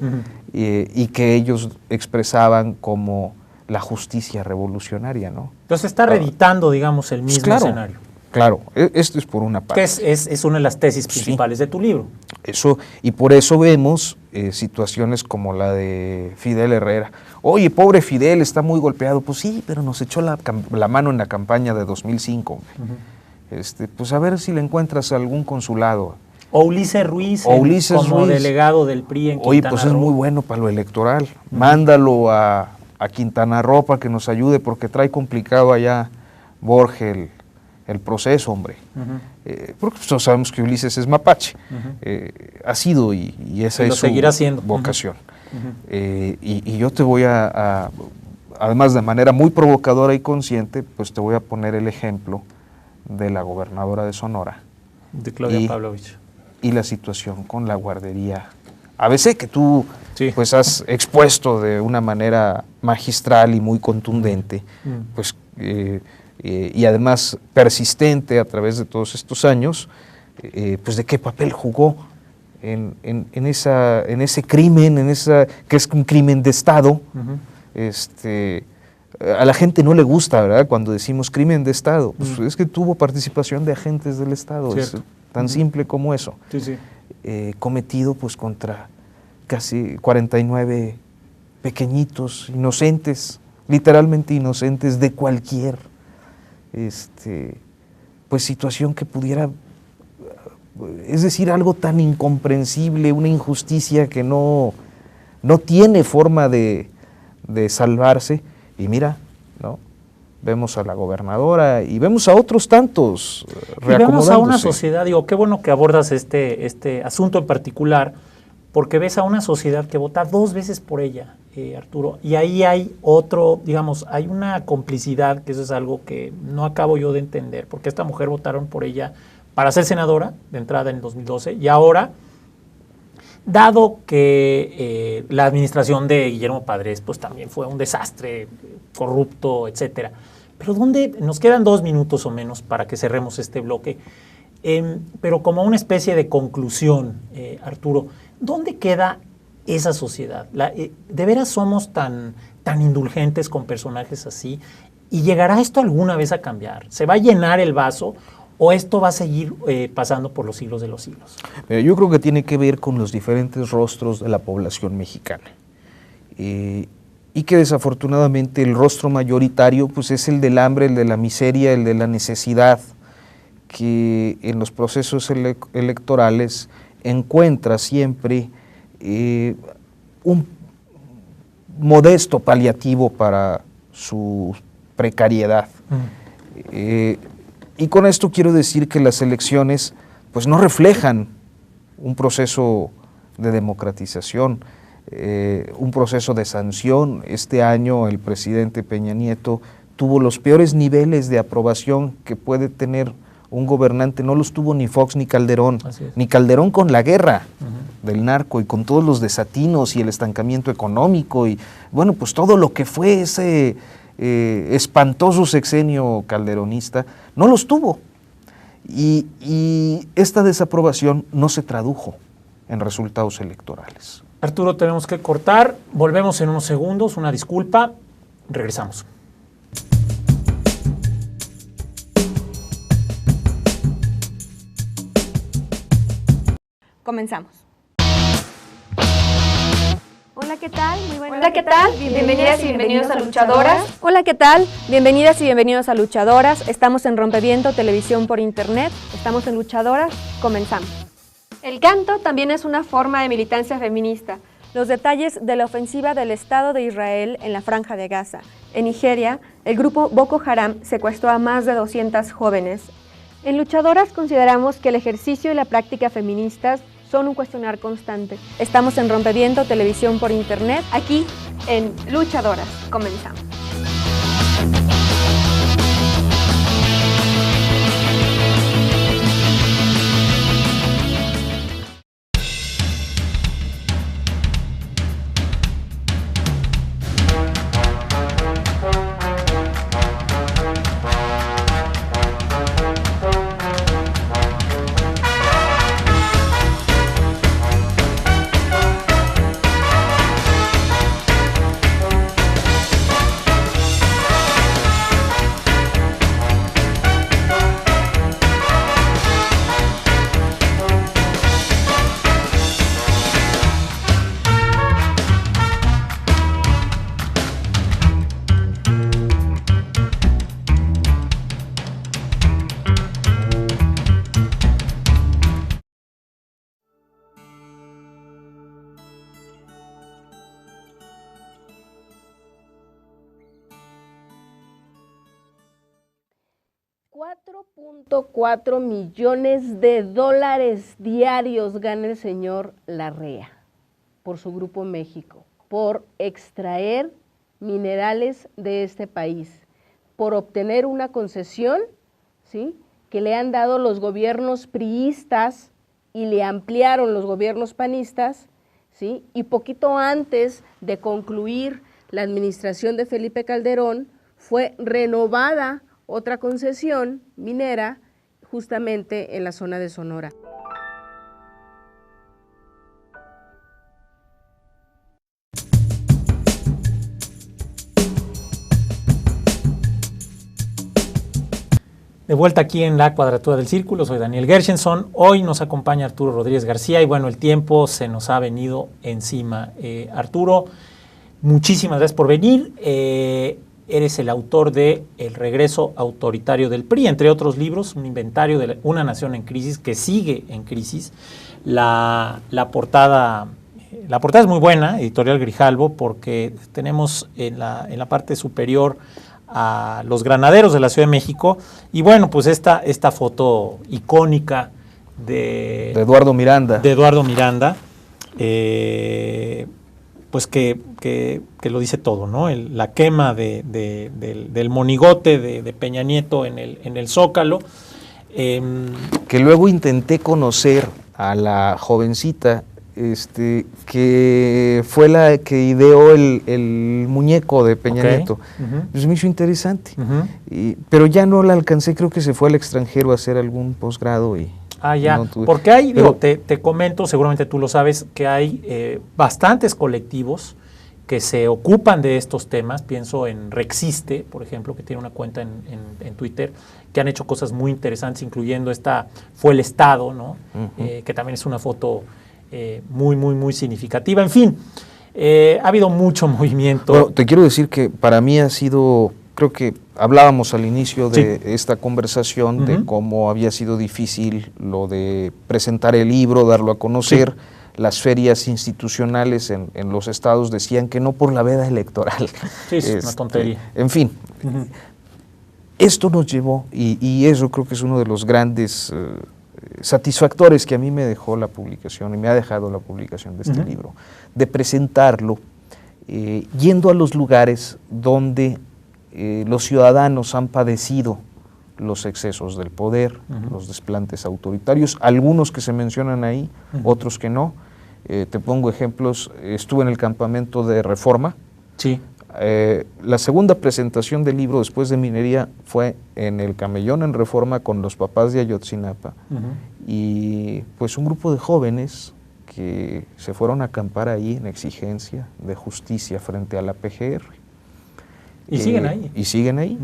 y que ellos expresaban como la justicia revolucionaria, ¿no? Entonces está reeditando, digamos, el mismo escenario. Claro, esto es por una parte. Que es una de las tesis principales de tu libro. Eso, y por eso vemos situaciones como la de Fidel Herrera. Oye, pobre Fidel, está muy golpeado. Pues sí, pero nos echó la mano en la campaña de 2005. Pues a ver si le encuentras algún consulado. O Ulises Ruiz, como delegado del PRI en Quintana Roo. Oye, pues es muy bueno para lo electoral. Mándalo a Quintana Roo para que nos ayude, porque trae complicado allá Borges el proceso, hombre. Porque todos sabemos que Ulises es mapache. Ha sido y esa es su vocación. Y yo te voy además de manera muy provocadora y consciente, pues te voy a poner el ejemplo de la gobernadora de Sonora. De Claudia Pavlovich. Y la situación con la guardería ABC, que tú pues has expuesto de una manera magistral y muy contundente, pues y además persistente a través de todos estos años, pues de qué papel jugó en ese crimen, que es un crimen de Estado. A la gente no le gusta, ¿verdad?, cuando decimos crimen de Estado. Pues es que tuvo participación de agentes del Estado, es tan simple como eso. Cometido pues contra casi 49 pequeñitos, inocentes, literalmente inocentes de cualquier pues situación que pudiera Es decir, algo tan incomprensible, una injusticia que no tiene forma de salvarse. Y mira, ¿no? Vemos a la gobernadora y vemos a otros tantos reacomodándose. Y vemos a una sociedad, digo, qué bueno que abordas este asunto en particular, porque ves a una sociedad que vota 2 veces por ella, Arturo, y ahí hay otro, digamos, hay una complicidad, que eso es algo que no acabo yo de entender, porque esta mujer votaron por ella para ser senadora de entrada en el 2012, y ahora, dado que la administración de Guillermo Padres pues también fue un desastre, corrupto, etcétera, pero ¿dónde? Nos quedan 2 minutos o menos para que cerremos este bloque, pero como una especie de conclusión, Arturo, ¿dónde queda esa sociedad? ¿De veras somos tan indulgentes con personajes así? ¿Y llegará esto alguna vez a cambiar? ¿Se va a llenar el vaso o esto va a seguir pasando por los siglos de los siglos? Yo creo que tiene que ver con los diferentes rostros de la población mexicana. Y que desafortunadamente el rostro mayoritario pues es el del hambre, el de la miseria, el de la necesidad, que en los procesos electorales encuentra siempre un modesto paliativo para su precariedad. Y con esto quiero decir que las elecciones pues no reflejan un proceso de democratización, un proceso de sanción. Este año el presidente Peña Nieto tuvo los peores niveles de aprobación que puede tener un gobernante. No los tuvo ni Fox ni Calderón, ni Calderón con la guerra del narco y con todos los desatinos y el estancamiento económico y bueno, pues todo lo que fue ese espantoso sexenio calderonista, no los tuvo. Y esta desaprobación no se tradujo en resultados electorales. Arturo, tenemos que cortar, volvemos en unos segundos, una disculpa, regresamos. Comenzamos. Hola, ¿qué tal? Muy buenas. Hola, ¿qué tal? Bienvenidas y bienvenidos a Luchadoras. Hola, ¿qué tal? Bienvenidas y bienvenidos a Luchadoras. Estamos en Rompeviento, televisión por internet. Estamos en Luchadoras. Comenzamos. El canto también es una forma de militancia feminista. Los detalles de la ofensiva del Estado de Israel en la Franja de Gaza. En Nigeria, el grupo Boko Haram secuestró a más de 200 jóvenes. En Luchadoras consideramos que el ejercicio y la práctica feministas son un cuestionar constante. Estamos en Rompeviento, televisión por internet, aquí en Luchadoras. Comenzamos. $4.4 millones diarios gana el señor Larrea por su Grupo México, por extraer minerales de este país, por obtener una concesión, ¿sí?, que le han dado los gobiernos priistas y le ampliaron los gobiernos panistas, ¿sí?, y poquito antes de concluir la administración de Felipe Calderón fue renovada otra concesión minera justamente en la zona de Sonora. De vuelta aquí en la Cuadratura del Círculo, soy Daniel Gershenson. Hoy nos acompaña Arturo Rodríguez García y bueno, el tiempo se nos ha venido encima. Arturo, muchísimas gracias por venir. eres el autor de El regreso autoritario del PRI, entre otros libros, un inventario de una nación en crisis, que sigue en crisis. La portada es muy buena, Editorial Grijalbo, porque tenemos en la parte superior a los granaderos de la Ciudad de México, y bueno, pues esta foto icónica de Eduardo Miranda. Pues que lo dice todo, ¿no? La quema del monigote de Peña Nieto en el Zócalo. Que luego intenté conocer a la jovencita que fue la que ideó el muñeco de Peña Nieto. Pues me hizo interesante. Pero ya no la alcancé, creo que se fue al extranjero a hacer algún posgrado y... Ya, no porque hay, te comento, seguramente tú lo sabes, que hay bastantes colectivos que se ocupan de estos temas. Pienso en Rexiste, por ejemplo, que tiene una cuenta en Twitter, que han hecho cosas muy interesantes, incluyendo Fue el Estado, ¿no? Que también es una foto muy, muy, muy significativa. En fin, ha habido mucho movimiento. Bueno, te quiero decir que para mí ha sido... Creo que hablábamos al inicio de esta conversación de cómo había sido difícil lo de presentar el libro, darlo a conocer. Las ferias institucionales en los estados decían que no por la veda electoral. Sí, es una tontería. En fin, esto nos llevó, y eso creo que es uno de los grandes satisfactores que a mí me dejó la publicación y me ha dejado la publicación de este libro, de presentarlo yendo a los lugares donde los ciudadanos han padecido los excesos del poder, los desplantes autoritarios, algunos que se mencionan ahí, otros que no. Te pongo ejemplos, estuve en el campamento de Reforma. Sí. La segunda presentación del libro después de Minería fue en el Camellón en Reforma con los papás de Ayotzinapa y pues un grupo de jóvenes que se fueron a acampar ahí en exigencia de justicia frente a la PGR. Y siguen ahí. Y siguen ahí.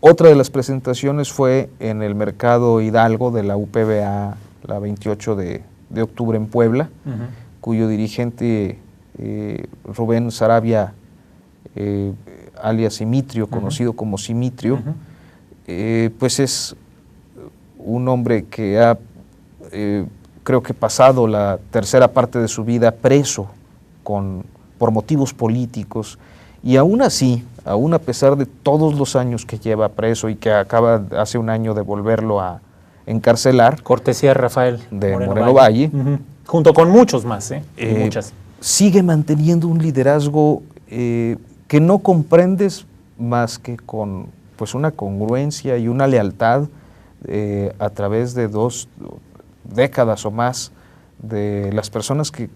Otra de las presentaciones fue en el Mercado Hidalgo de la UPBA, la 28 de octubre en Puebla, cuyo dirigente Rubén Sarabia, alias Simitrio, conocido como Simitrio, pues es un hombre que ha, creo que pasado la tercera parte de su vida preso por motivos políticos. Y aún así, aún a pesar de todos los años que lleva preso y que acaba hace un año de volverlo a encarcelar. Cortesía de Rafael de Moreno Valle. Junto con muchos más, muchas. Sigue manteniendo un liderazgo que no comprendes más que con pues una congruencia y una lealtad a través de 2 décadas o más de las personas que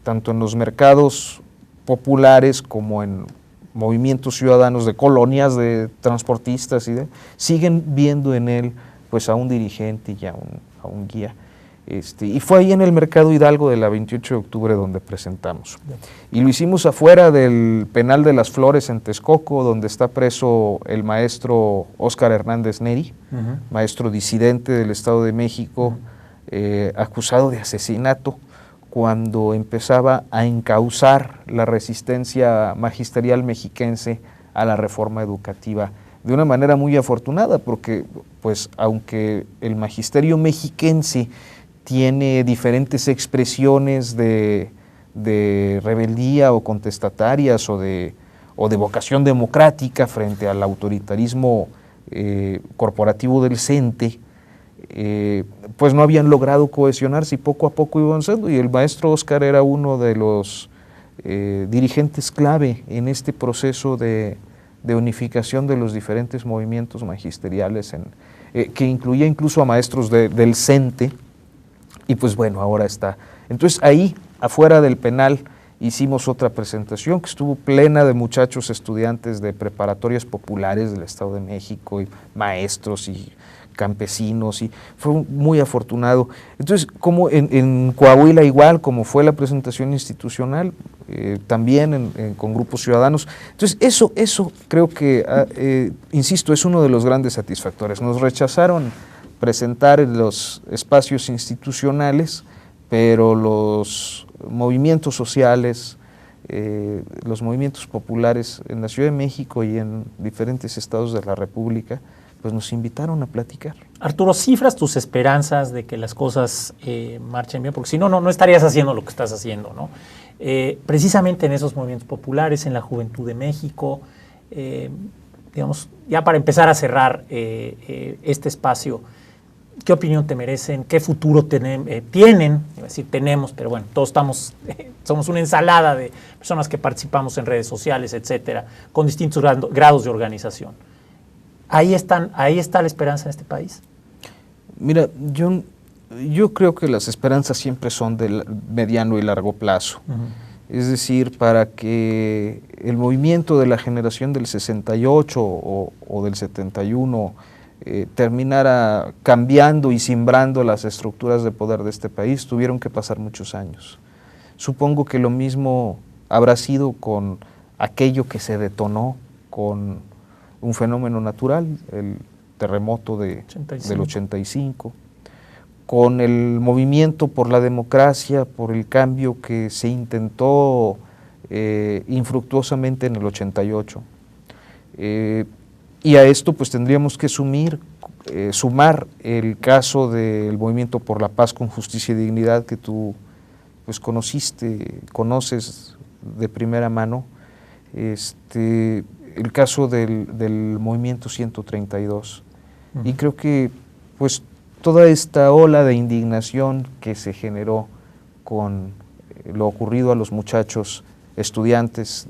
tanto en los mercados populares como en movimientos ciudadanos de colonias, de transportistas, siguen viendo en él pues a un dirigente y a un guía. Y fue ahí en el Mercado Hidalgo de la 28 de octubre donde presentamos. Y lo hicimos afuera del Penal de las Flores en Texcoco, donde está preso el maestro Óscar Hernández Neri, maestro disidente del Estado de México, acusado de asesinato, cuando empezaba a encauzar la resistencia magisterial mexiquense a la reforma educativa de una manera muy afortunada, porque pues aunque el magisterio mexiquense tiene diferentes expresiones de rebeldía o contestatarias o de vocación democrática frente al autoritarismo corporativo del CENTE, pues no habían logrado cohesionarse y poco a poco iban avanzando, y el maestro Óscar era uno de los dirigentes clave en este proceso de unificación de los diferentes movimientos magisteriales, que incluía incluso a maestros del CENTE, y pues bueno, ahora está. Entonces ahí, afuera del penal, hicimos otra presentación que estuvo plena de muchachos estudiantes de preparatorias populares del Estado de México, y maestros y campesinos, y fue muy afortunado. Entonces, como en Coahuila igual, como fue la presentación institucional, también con grupos ciudadanos. Entonces, eso creo que, insisto, es uno de los grandes satisfactores. Nos rechazaron presentar en los espacios institucionales, pero los movimientos sociales, los movimientos populares en la Ciudad de México y en diferentes estados de la República, pues nos invitaron a platicar. Arturo, ¿cifras tus esperanzas de que las cosas marchen bien? Porque si no, no estarías haciendo lo que estás haciendo, ¿no? Precisamente en esos movimientos populares, en la juventud de México, digamos, ya para empezar a cerrar este espacio, ¿qué opinión te merecen? ¿Qué futuro tienen? Iba a decir tenemos, pero bueno, todos somos una ensalada de personas que participamos en redes sociales, etcétera, con distintos grados de organización. Ahí está la esperanza en este país. Mira, yo creo que las esperanzas siempre son de mediano y largo plazo. Es decir, para que el movimiento de la generación del 68 o del 71 terminara cambiando y simbrando las estructuras de poder de este país, tuvieron que pasar muchos años. Supongo que lo mismo habrá sido con aquello que se detonó con un fenómeno natural, el terremoto del 85, con el movimiento por la democracia, por el cambio que se intentó infructuosamente en el 88. Y a esto pues tendríamos que sumar el caso del movimiento por la paz con justicia y dignidad que tú pues conoces de primera mano, el caso del movimiento 132. Y creo que pues toda esta ola de indignación que se generó con lo ocurrido a los muchachos estudiantes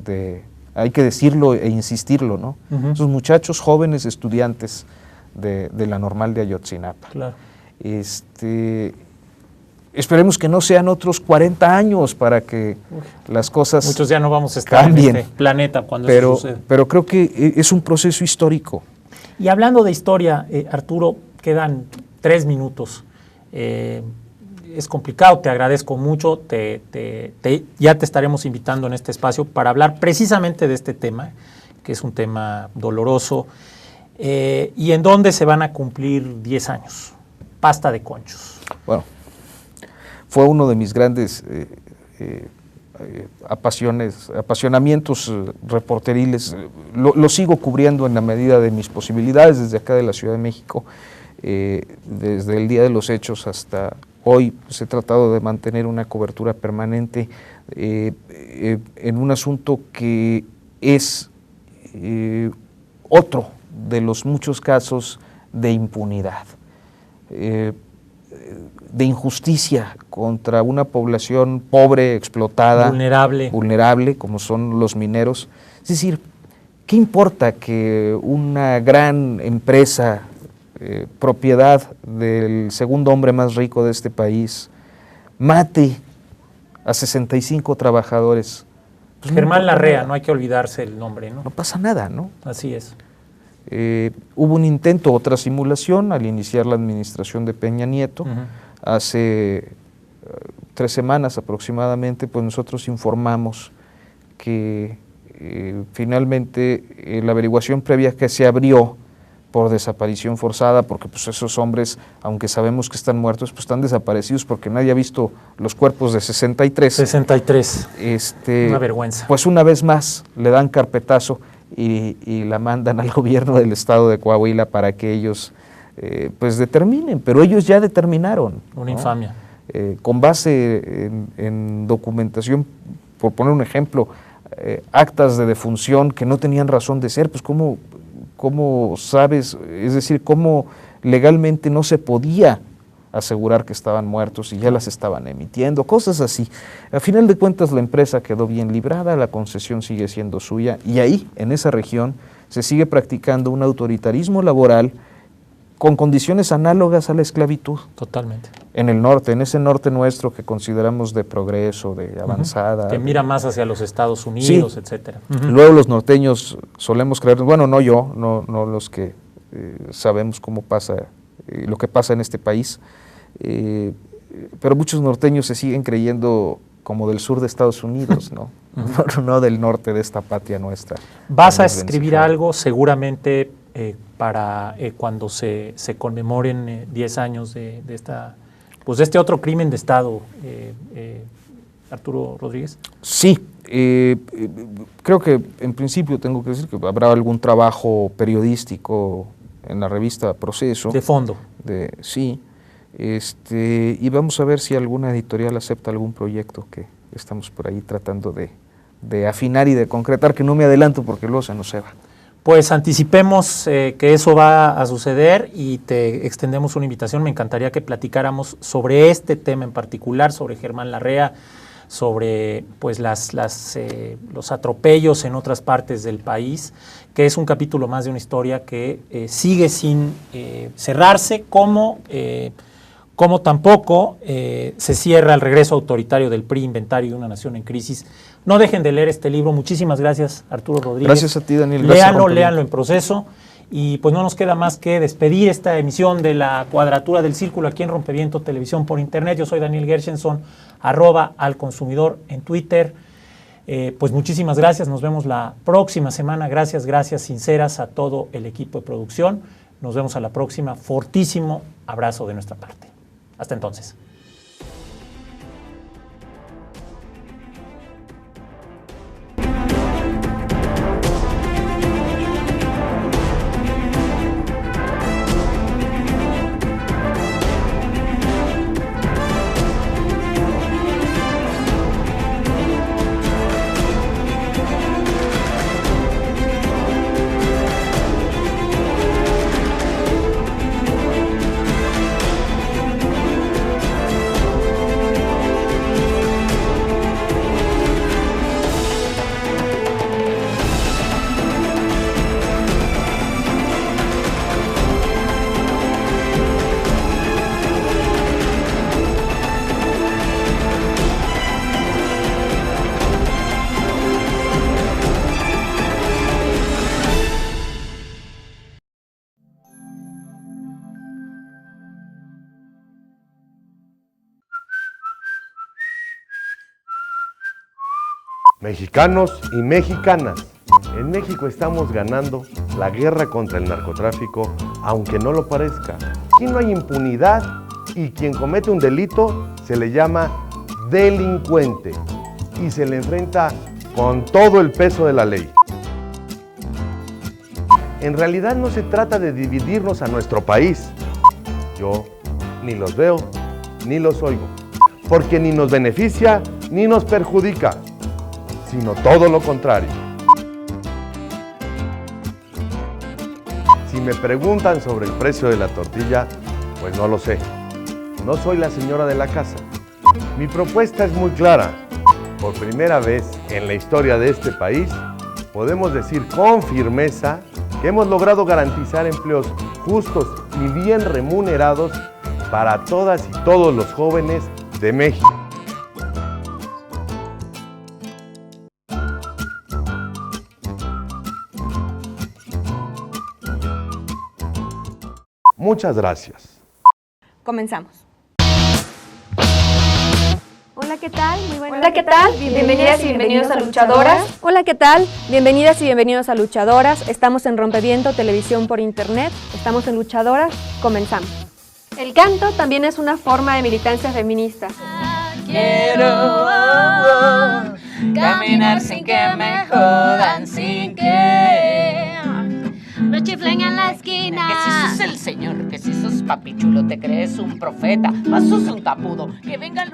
hay que decirlo e insistirlo, ¿no? Esos muchachos jóvenes estudiantes de la Normal de Ayotzinapa. Claro. Esperemos que no sean otros 40 años para que las cosas muchos ya no vamos a estar cambien en este planeta cuando eso sucede. Pero creo que es un proceso histórico. Y hablando de historia, Arturo, quedan 3 minutos. Es complicado, te agradezco mucho, ya te estaremos invitando en este espacio para hablar precisamente de este tema, que es un tema doloroso, y en donde se van a cumplir 10 años. Pasta de conchos. Bueno, fue uno de mis grandes apasionamientos reporteriles. Lo sigo cubriendo en la medida de mis posibilidades desde acá de la Ciudad de México. Desde el día de los hechos hasta hoy pues, he tratado de mantener una cobertura permanente en un asunto que es otro de los muchos casos de impunidad, de injusticia contra una población pobre, explotada, vulnerable, como son los mineros. Es decir, ¿qué importa que una gran empresa propiedad del segundo hombre más rico de este país mate a 65 trabajadores? Pues Germán Larrea, no hay que olvidarse el nombre, ¿no? No pasa nada, ¿no? Así es. Hubo un intento, otra simulación al iniciar la administración de Peña Nieto. Hace 3 semanas aproximadamente, pues nosotros informamos que finalmente la averiguación previa que se abrió por desaparición forzada, porque pues esos hombres, aunque sabemos que están muertos, pues están desaparecidos porque nadie ha visto los cuerpos de 63. 63. Una vergüenza. Pues una vez más le dan carpetazo y la mandan al gobierno del estado de Coahuila para que ellos pues determinen, pero ellos ya determinaron. Una infamia. Con base en documentación, por poner un ejemplo, actas de defunción que no tenían razón de ser, pues ¿cómo sabes? Es decir, ¿cómo legalmente no se podía asegurar que estaban muertos y ya las estaban emitiendo? Cosas así. A final de cuentas la empresa quedó bien librada, la concesión sigue siendo suya y ahí, en esa región, se sigue practicando un autoritarismo laboral con condiciones análogas a la esclavitud. Totalmente. En el norte, en ese norte nuestro que consideramos de progreso, de avanzada. Que mira más hacia los Estados Unidos, sí, etcétera. Luego los norteños solemos creer, bueno, no yo, no los que sabemos cómo pasa, lo que pasa en este país, pero muchos norteños se siguen creyendo como del sur de Estados Unidos, ¿no? No del norte de esta patria nuestra. Vas a escribir algo seguramente para cuando se conmemoren 10 años de este otro crimen de Estado, Arturo Rodríguez. Sí, Creo que en principio tengo que decir que habrá algún trabajo periodístico en la revista Proceso. De fondo. Sí. Y vamos a ver si alguna editorial acepta algún proyecto que estamos por ahí tratando de afinar y de concretar, que no me adelanto porque luego se nos ceba. Pues anticipemos que eso va a suceder y te extendemos una invitación. Me encantaría que platicáramos sobre este tema en particular, sobre Germán Larrea, sobre pues los atropellos en otras partes del país, que es un capítulo más de una historia que sigue sin cerrarse, como tampoco se cierra el regreso autoritario del PRI, Inventario de una nación en crisis. No dejen de leer este libro. Muchísimas gracias, Arturo Rodríguez. Gracias a ti, Daniel. Léanlo en Proceso. Y pues no nos queda más que despedir esta emisión de la Cuadratura del Círculo aquí en Rompeviento Televisión por Internet. Yo soy Daniel Gershenson, @alconsumidor en Twitter. Pues muchísimas gracias. Nos vemos la próxima semana. Gracias sinceras a todo el equipo de producción. Nos vemos a la próxima. Fortísimo abrazo de nuestra parte. Hasta entonces. Mexicanos y mexicanas, en México estamos ganando la guerra contra el narcotráfico, aunque no lo parezca. Aquí no hay impunidad y quien comete un delito se le llama delincuente y se le enfrenta con todo el peso de la ley. En realidad no se trata de dividirnos a nuestro país. Yo ni los veo ni los oigo, porque ni nos beneficia ni nos perjudica, sino todo lo contrario. Si me preguntan sobre el precio de la tortilla, pues no lo sé. No soy la señora de la casa. Mi propuesta es muy clara. Por primera vez en la historia de este país, podemos decir con firmeza que hemos logrado garantizar empleos justos y bien remunerados para todas y todos los jóvenes de México. Muchas gracias. Comenzamos. Hola, ¿qué tal? Muy buenas. Hola, ¿qué tal? Bienvenidas y bienvenidos a Luchadoras. Hola, ¿qué tal? Bienvenidas y bienvenidos a Luchadoras. Estamos en Rompeviento Televisión por Internet. Estamos en Luchadoras. Comenzamos. El canto también es una forma de militancia feminista. Quiero caminar sin que me jodan, sin que me chiflen en la esquina. Que si sos el señor, que si sos papi chulo, te crees un profeta, más sos un tapudo, que venga el